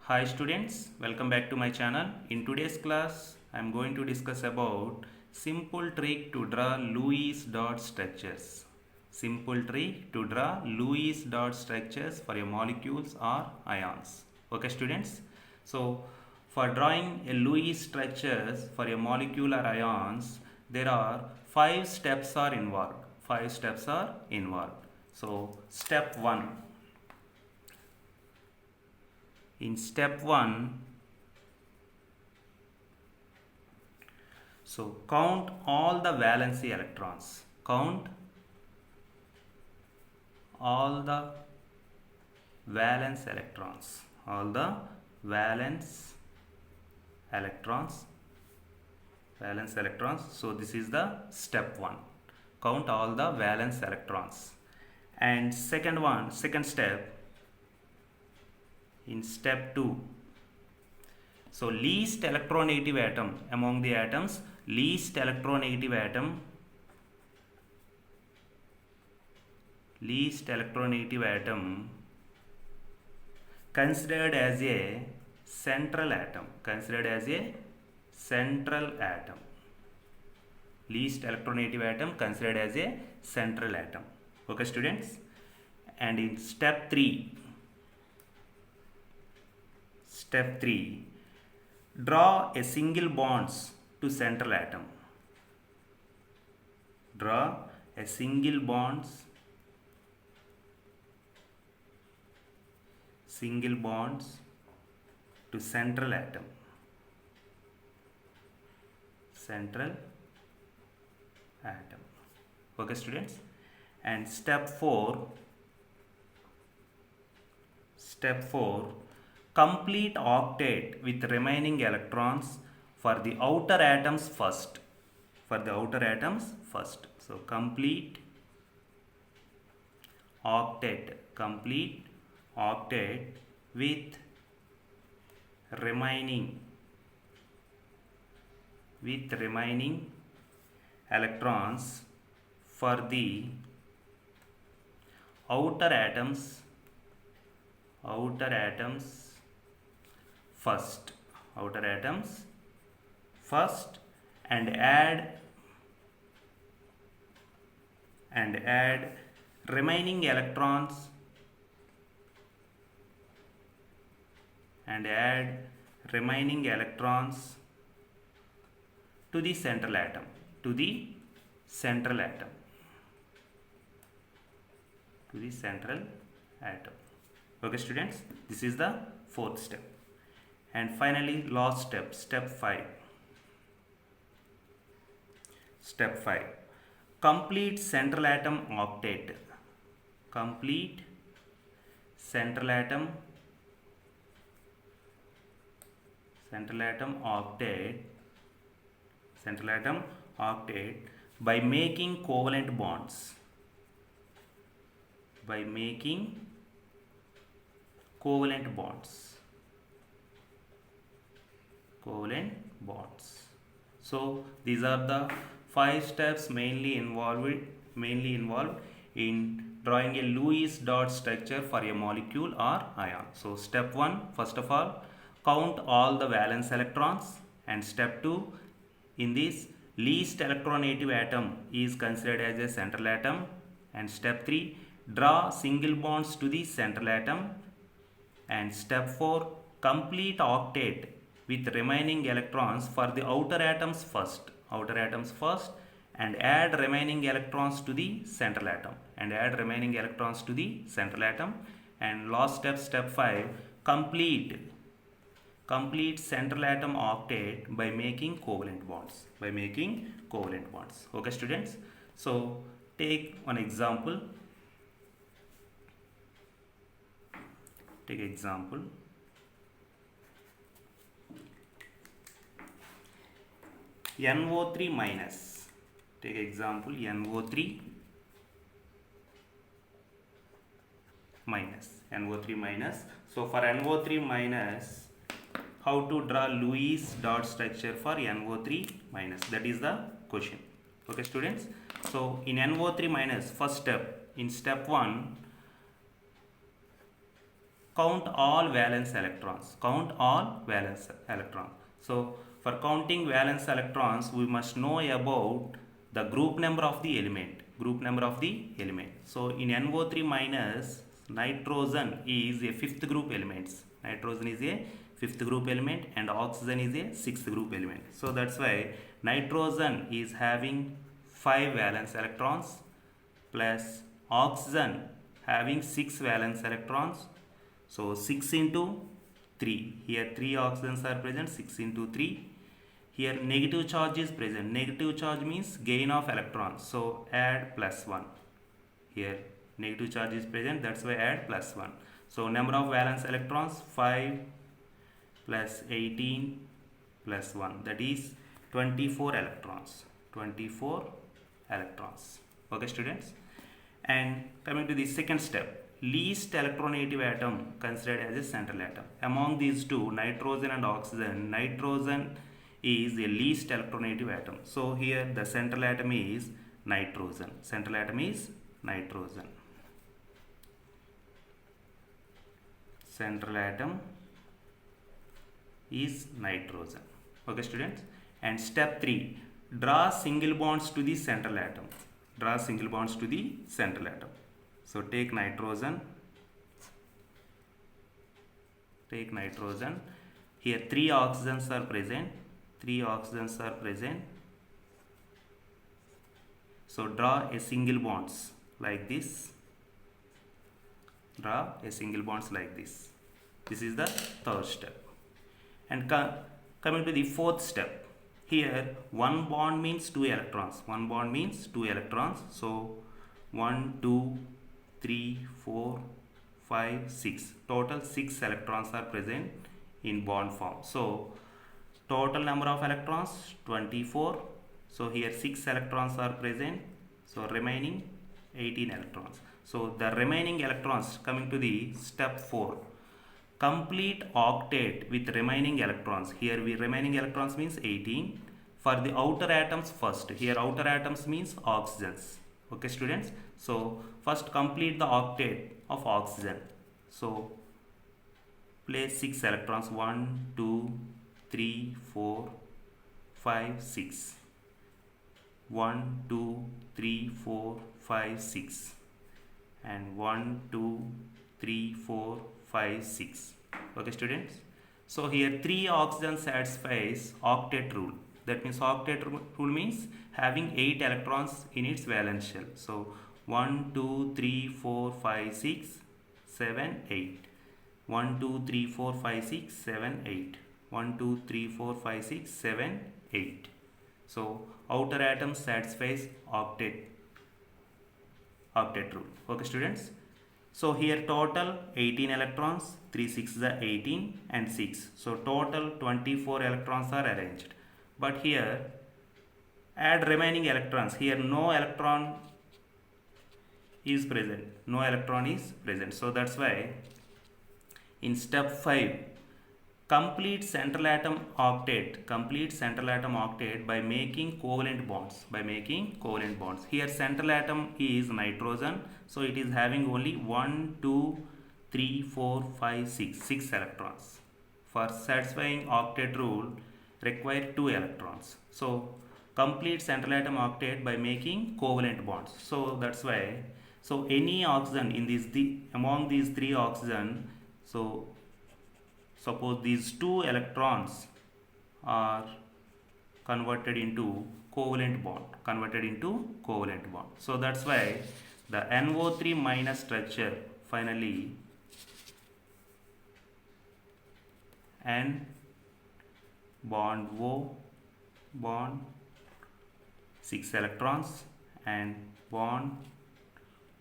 Hi students, welcome back to my channel. In today's class, I am going to discuss about simple trick to draw Lewis dot structures. Simple trick to draw Lewis dot structures for your molecules or ions. Okay students, so for drawing a Lewis structures for a molecule or ions, there are 5 steps are involved. 5 steps are involved. So step 1. In step 1, so count all the valency electrons. Count all the valence electrons. All the valence electrons. Valence electrons. So this is the step 1. Count all the valence electrons. And second step, in step 2. So least electronegative atom among the atoms, least electronegative atom considered as a central atom. Least electronegative atom considered as a central atom. Okay students? And in step 3, draw a single bonds to central atom. Draw a single bonds to central atom. Okay students? And step 4, complete octet with remaining electrons for the outer atoms first. So complete octet with remaining electrons for the outer atoms first. And add remaining electrons to the central atom. Okay students, this is the 4th step. And finally last step 5. Complete central atom octet. By making covalent bonds. So these are the 5 steps mainly involved in drawing a Lewis dot structure for a molecule or ion. So step 1, first of all, count all the valence electrons. And step 2, in this, least electronegative atom is considered as a central atom. And step 3, draw single bonds to the central atom. And step 4, complete octet with remaining electrons for the outer atoms first, and add remaining electrons to the central atom. And last step 5, complete central atom octet by making covalent bonds. Okay students? So take one example. NO3 minus. Take example NO3 minus. So for NO3 minus, how to draw Lewis dot structure for NO3 minus? That is the question. Okay students? So in NO3 minus, first step, in step 1, count all valence electrons. Count all valence electrons. So for counting valence electrons, we must know about the group number of the element. Group number of the element. So in NO3 minus, nitrogen is a fifth group element. Nitrogen is a fifth group element and oxygen is a sixth group element. So that's why nitrogen is having 5 valence electrons plus oxygen having 6 valence electrons. So 6 into 3. Here 3 oxygens are present. 6 into 3. Here negative charge is present. Negative charge means gain of electrons. So add plus 1. Here negative charge is present. That's why add plus 1. So number of valence electrons 5 plus 18 plus 1. That is 24 electrons. 24 electrons. Okay students. And coming to the second step. Least electronegative atom considered as a central atom. Among these two, nitrogen and oxygen, nitrogen is the least electronegative atom. So here the central atom is nitrogen. Central atom is nitrogen. Central atom is nitrogen. Okay students. And step 3. Draw single bonds to the central atom. Draw single bonds to the central atom. So take nitrogen. Take nitrogen. Here 3 oxygens are present. 3 oxygens are present. So draw a single bonds like this. Draw a single bonds like this. This is the third step. And coming to the fourth step. Here 1 bond means 2 electrons. 1 bond means 2 electrons. So 1, 2, 3, 4, 5, 6. Total 6 electrons are present in bond form. So total number of electrons 24. So here 6 electrons are present. So remaining 18 electrons. So the remaining electrons, coming to the step 4. Complete octet with remaining electrons. Here remaining electrons means 18. For the outer atoms first. Here outer atoms means oxygens. Okay students. So first complete the octet of oxygen. So place 6 electrons. 1, 2, 3, 4, 5, 6. 1, 2, 3, 4, 5, 6. And 1, 2, 3, 4, 5, 6. Okay students. So here 3 oxygen satisfies octet rule. That means octet rule means having 8 electrons in its valence shell. So 1, 2, 3, 4, 5, 6, 7, 8. 1, 2, 3, 4, 5, 6, 7, 8. 1, 2, 3, 4, 5, 6, 7, 8. So outer atom satisfies octet rule. Okay students. So here total 18 electrons, 3 6 is 18 and 6. So total 24 electrons are arranged. But here add remaining electrons. Here no electron is present. No electron is present. So that's why in step 5, complete central atom octet. Complete central atom octet by making covalent bonds. By making covalent bonds. Here central atom is nitrogen. So it is having only 1, 2, 3, 4, 5, 6. 6 electrons. For satisfying octet rule, require 2 electrons. So complete central atom octet by making covalent bonds. So that's why. So any oxygen in this among these 3 oxygen. So suppose these 2 electrons are converted into covalent bond. So that's why the NO3 minus structure finally N bond O bond 6 electrons and bond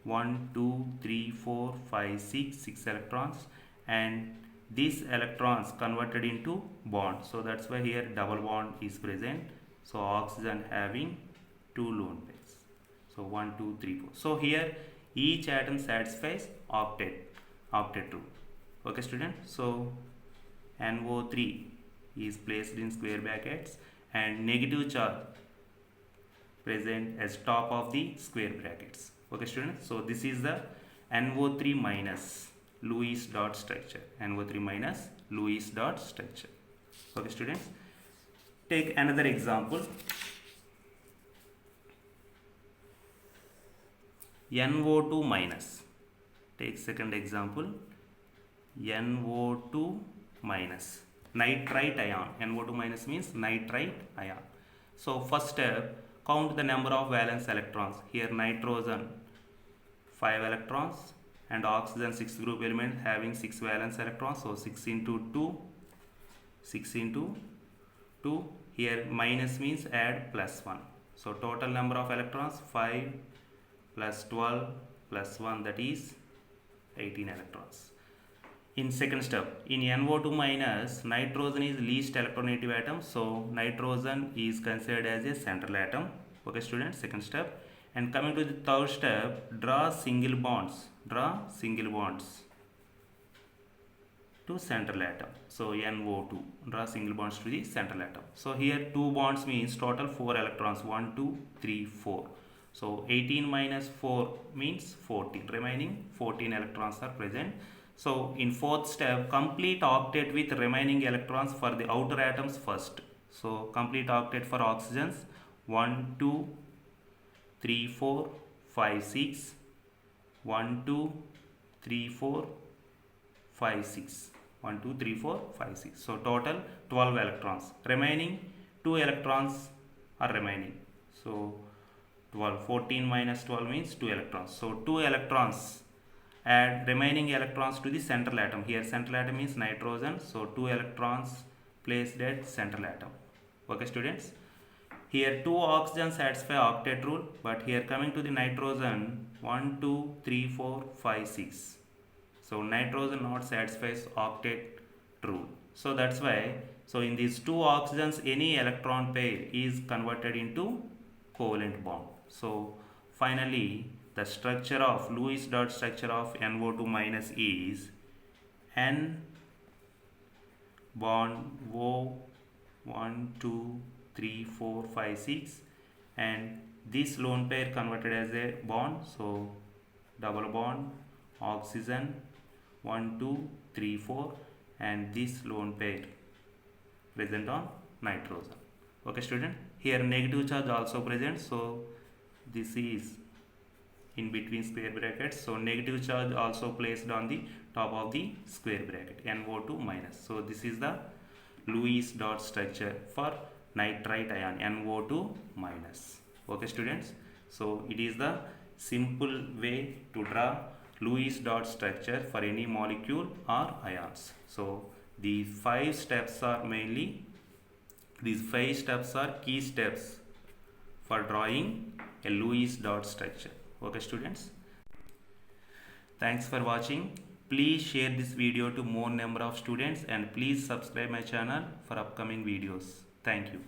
1, 2, 3, 4, 5, 6 electrons, and these electrons converted into bond. So that's why here double bond is present. So oxygen having 2 lone pairs. So 1, 2, 3, 4. So here each atom satisfies octet rule. Okay student. So NO3 is placed in square brackets and negative charge present as top of the square brackets. Okay students. So this is the NO3 minus Lewis dot structure. NO3 minus Lewis dot structure. Okay students, take another example. NO2 minus. Take second example. NO2 minus nitrite ion. NO2 minus means nitrite ion. So first step, count the number of valence electrons. Here nitrogen 5 electrons and oxygen 6th group element having 6 valence electrons. So 6 into 2, 6 into 2. Here minus means add plus 1. So total number of electrons 5 plus 12 plus 1, that is 18 electrons. In second step, in NO2 minus, nitrogen is least electronegative atom, so nitrogen is considered as a central atom. Okay students, second step. And coming to the third step, draw single bonds to central atom. So NO2, draw single bonds to the central atom. So here 2 bonds means total 4 electrons, 1 2 3 4. So 18 minus 4 means 14, remaining 14 electrons are present. So in fourth step, complete octet with remaining electrons for the outer atoms first. So complete octet for oxygens 1 2 3 4 5 6, 1 2 3 4 5 6, 1 2 3 4 5 6. So total 12 electrons, remaining 2 electrons are remaining. So 12, 14 minus 12 means 2 electrons. So 2 electrons, add remaining electrons to the central atom. Here central atom is nitrogen, so 2 electrons placed at central atom. Okay students, here 2 oxygen satisfy octet rule, but here coming to the nitrogen 1 2 3 4 5 6. So nitrogen not satisfies octet rule. So that's why, so in these 2 oxygens any electron pair is converted into covalent bond. So finally the structure of Lewis dot structure of NO2 minus is N bond O 1 2 3 4 5 6, and this lone pair converted as a bond, so double bond oxygen 1 2 3 4, and this lone pair present on nitrogen. Okay student, here negative charge also present, so this is in between square brackets, so negative charge also placed on the top of the square bracket, NO2 minus. So this is the Lewis dot structure for nitrite ion, NO2 minus. Okay students, so it is the simple way to draw Lewis dot structure for any molecule or ions. So these 5 steps are key steps for drawing a Lewis dot structure. Okay students, thanks for watching. Please share this video to more number of students and please subscribe my channel for upcoming videos. Thank you.